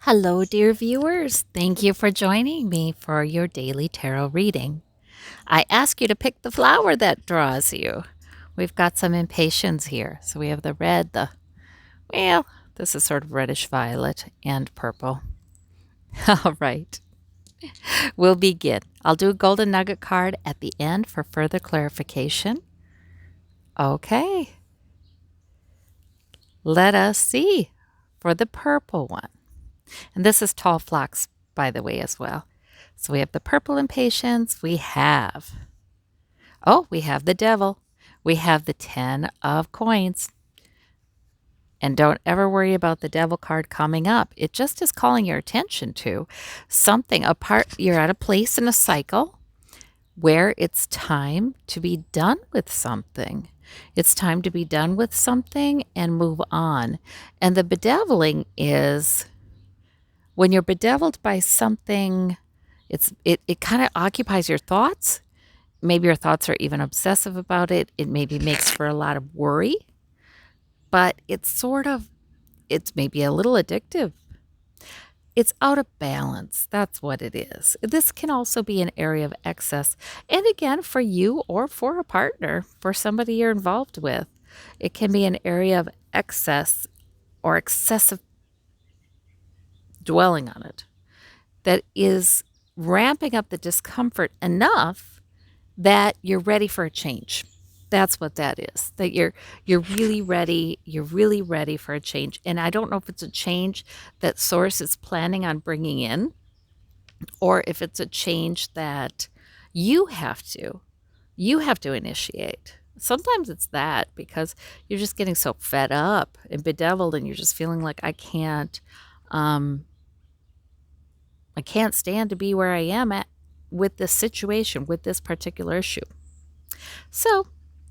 Hello, dear viewers. Thank you for joining me for your daily tarot reading. I ask you to pick the flower that draws you. We've got some impatiens here. So we have the red, well, this is sort of reddish violet and purple. All right, we'll begin. I'll do a golden nugget card at the end for further clarification. Okay, let us see for the purple one. And this is tall phlox, by the way, as well. So we have the purple impatiens. We have the devil. We have the 10 of coins. And don't ever worry about the devil card coming up. It just is calling your attention to something apart. You're at a place in a cycle where it's time to be done with something. It's time to be done with something and move on. And the bedeviling is when you're bedeviled by something, it kind of occupies your thoughts. Maybe your thoughts are even obsessive about it. It maybe makes for a lot of worry, but it's maybe a little addictive. It's out of balance. That's what it is. This can also be an area of excess. And again, for you or for a partner, for somebody you're involved with, it can be an area of excess or excessive dwelling on it that is ramping up the discomfort enough that you're ready for a change. That's what that is. That you're really ready. You're really ready for a change. And I don't know if it's a change that Source is planning on bringing in, or if it's a change that you have to initiate. Sometimes it's that because you're just getting so fed up and bedeviled, and you're just feeling like I can't stand to be where I am at with this situation, with this particular issue. So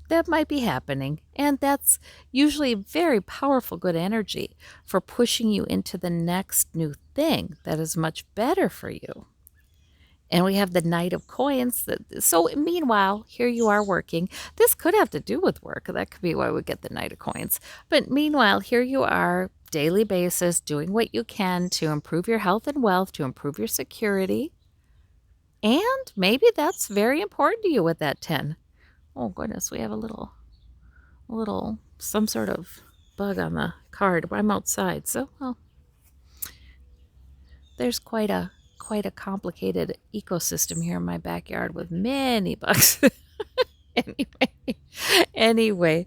that might be happening. And that's usually very powerful, good energy for pushing you into the next new thing that is much better for you. And we have the Knight of Coins. So meanwhile, here you are working. This could have to do with work. That could be why we get the Knight of Coins. But meanwhile, here you are, daily basis, doing what you can to improve your health and wealth, to improve your security. And maybe that's very important to you with that 10. Oh goodness, we have a little, some sort of bug on the card. I'm outside, so well, there's quite a complicated ecosystem here in my backyard with many bugs. anyway,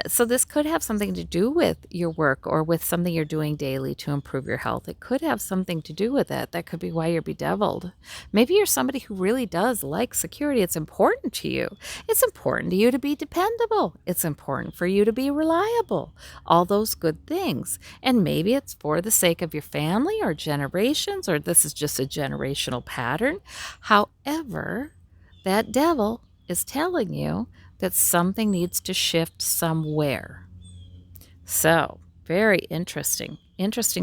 so this could have something to do with your work or with something you're doing daily to improve your health. It could have something to do with it. That could be why you're bedeviled. Maybe you're somebody who really does like security. It's important to you. It's important to you to be dependable. It's important for you to be reliable. All those good things. And maybe it's for the sake of your family or generations, or this is just a generational pattern. However, that devil is telling you that something needs to shift somewhere. So, very interesting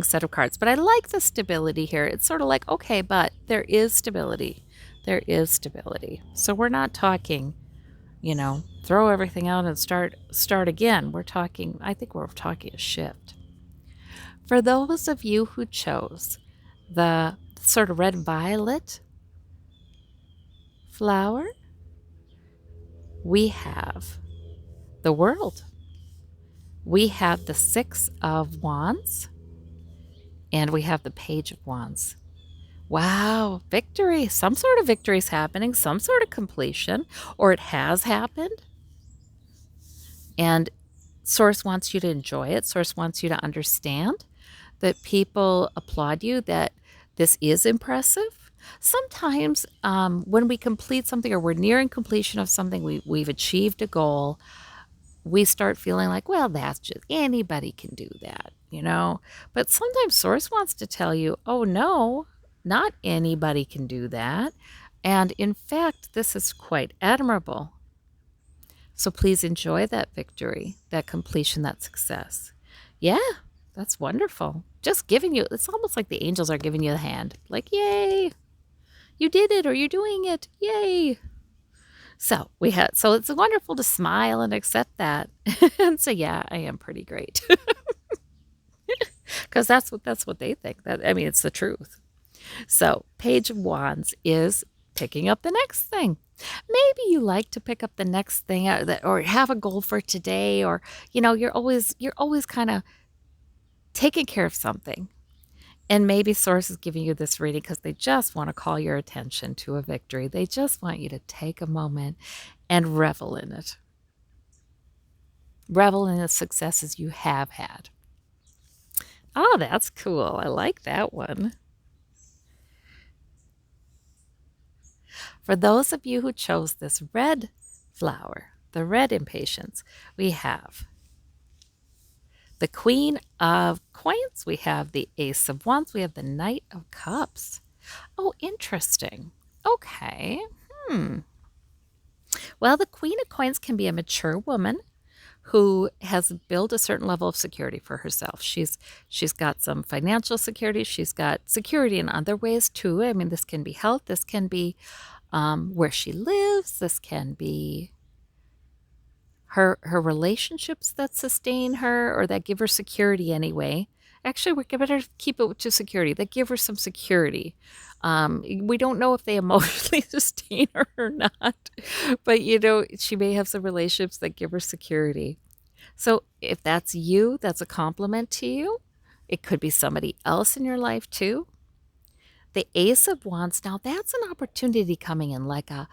set of cards. But I like the stability here. It's sort of like, okay, but there is stability. There is stability. So we're not talking, throw everything out and start again. I think we're talking a shift. For those of you who chose the sort of red violet flower, we have the World. We have the 6 of Wands, and we have the Page of Wands. Wow, victory. Some sort of victory is happening, some sort of completion, or it has happened. And Source wants you to enjoy it. Source wants you to understand that people applaud you, that this is impressive. Sometimes when we complete something or we're nearing completion of something, we've achieved a goal, we start feeling like, well, that's just anybody can do that, But sometimes Source wants to tell you, oh, no, not anybody can do that. And in fact, this is quite admirable. So please enjoy that victory, that completion, that success. Yeah, that's wonderful. Just giving you, it's almost like the angels are giving you the hand. Like, yay, you did it, or you're doing it. Yay. So it's wonderful to smile and accept that. And so, yeah, I am pretty great. because that's what they think. That I mean, it's the truth. So, Page of Wands is picking up the next thing. Maybe you like to pick up the next thing or have a goal for today, or you're always kind of taking care of something. And maybe Source is giving you this reading because they just want to call your attention to a victory. They just want you to take a moment and revel in it. Revel in the successes you have had. Oh, that's cool. I like that one. For those of you who chose this red flower, the red impatience, we have the Queen of Coins, we have the Ace of Wands, we have the Knight of Cups. Oh, interesting. Okay. Hmm. Well, the Queen of Coins can be a mature woman who has built a certain level of security for herself. She's got some financial security. She's got security in other ways too. I mean, this can be health. This can be where she lives. This can be her relationships that sustain her or that give her security anyway. Actually, we better keep it to security. That give her some security. We don't know if they emotionally sustain her or not, but she may have some relationships that give her security. So if that's you, that's a compliment to you. It could be somebody else in your life too. The Ace of Wands, now that's an opportunity coming in, like a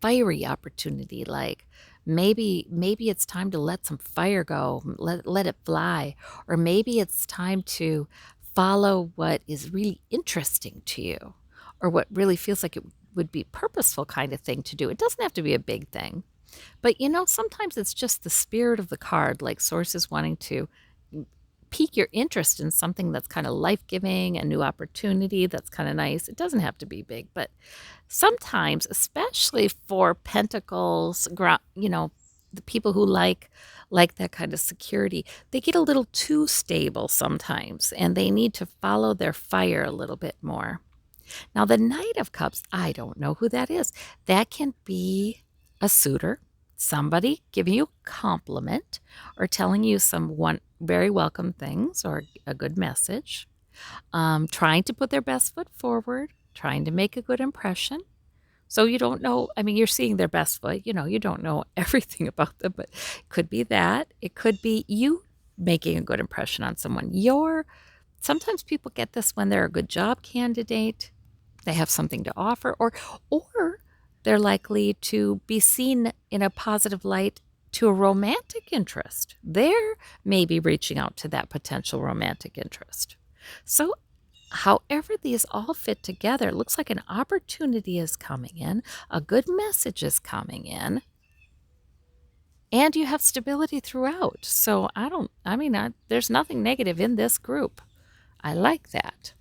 fiery opportunity. Like maybe it's time to let some fire go, let it fly, or maybe it's time to follow what is really interesting to you, or what really feels like it would be purposeful kind of thing to do. It doesn't have to be a big thing, but sometimes it's just the spirit of the card, like sources wanting to pique your interest in something that's kind of life-giving, a new opportunity that's kind of nice. It doesn't have to be big, but sometimes, especially for pentacles, the people who like that kind of security, they get a little too stable sometimes, and they need to follow their fire a little bit more. Now, the Knight of Cups, I don't know who that is. That can be a suitor, somebody giving you a compliment or telling you some very welcome things or a good message, trying to put their best foot forward, trying to make a good impression. So you don't know, I mean, you're seeing their best foot, you don't know everything about them, but it could be that. It could be you making a good impression on someone. Sometimes people get this when they're a good job candidate, they have something to offer, or they're likely to be seen in a positive light to a romantic interest. They're maybe reaching out to that potential romantic interest. So however these all fit together, it looks like an opportunity is coming in, a good message is coming in, and you have stability throughout. So there's nothing negative in this group. I like that.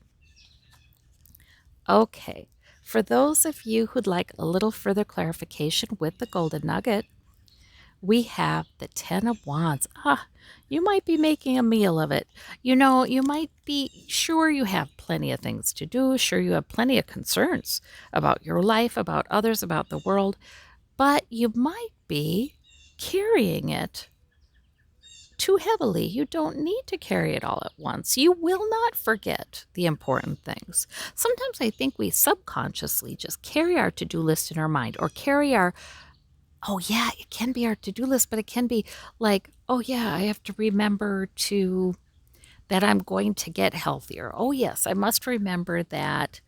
Okay, for those of you who'd like a little further clarification with the golden nugget, we have the Ten of Wands. You might be making a meal of it. You might be sure you have plenty of things to do, sure you have plenty of concerns about your life, about others, about the world, but you might be carrying it too heavily. You don't need to carry it all at once. You will not forget the important things. Sometimes I think we subconsciously just carry our to-do list in our mind, or carry oh yeah, it can be our to-do list, but it can be like, oh yeah, I have to remember that I'm going to get healthier. Oh yes, I must remember that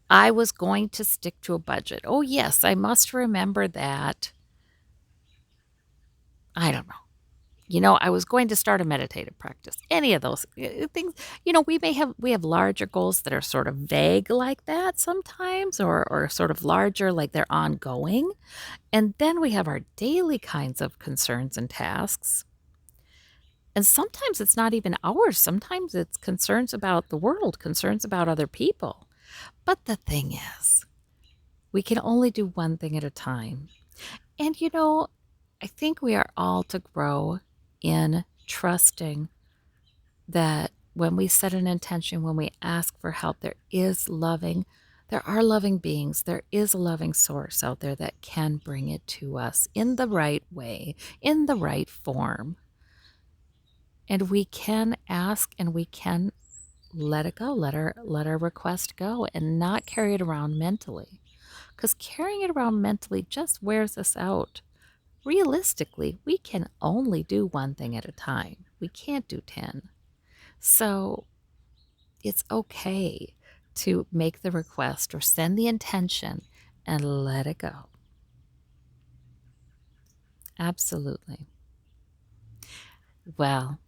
I was going to stick to a budget. Oh yes, I must remember that, I don't know. I was going to start a meditative practice. Any of those things. We have larger goals that are sort of vague like that sometimes, or sort of larger, like they're ongoing. And then we have our daily kinds of concerns and tasks. And sometimes it's not even ours. Sometimes it's concerns about the world, concerns about other people. But the thing is, we can only do one thing at a time. And I think we are all to grow in trusting that when we set an intention, when we ask for help, there are loving beings, there is a loving source out there that can bring it to us in the right way, in the right form. And we can ask and we can let it go, let our request go and not carry it around mentally. Because carrying it around mentally just wears us out. Realistically, we can only do one thing at a time. We can't do 10. So it's okay to make the request or send the intention and let it go. Absolutely. Well,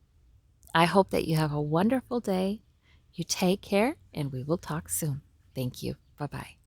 I hope that you have a wonderful day. You take care, and we will talk soon. Thank you. Bye bye.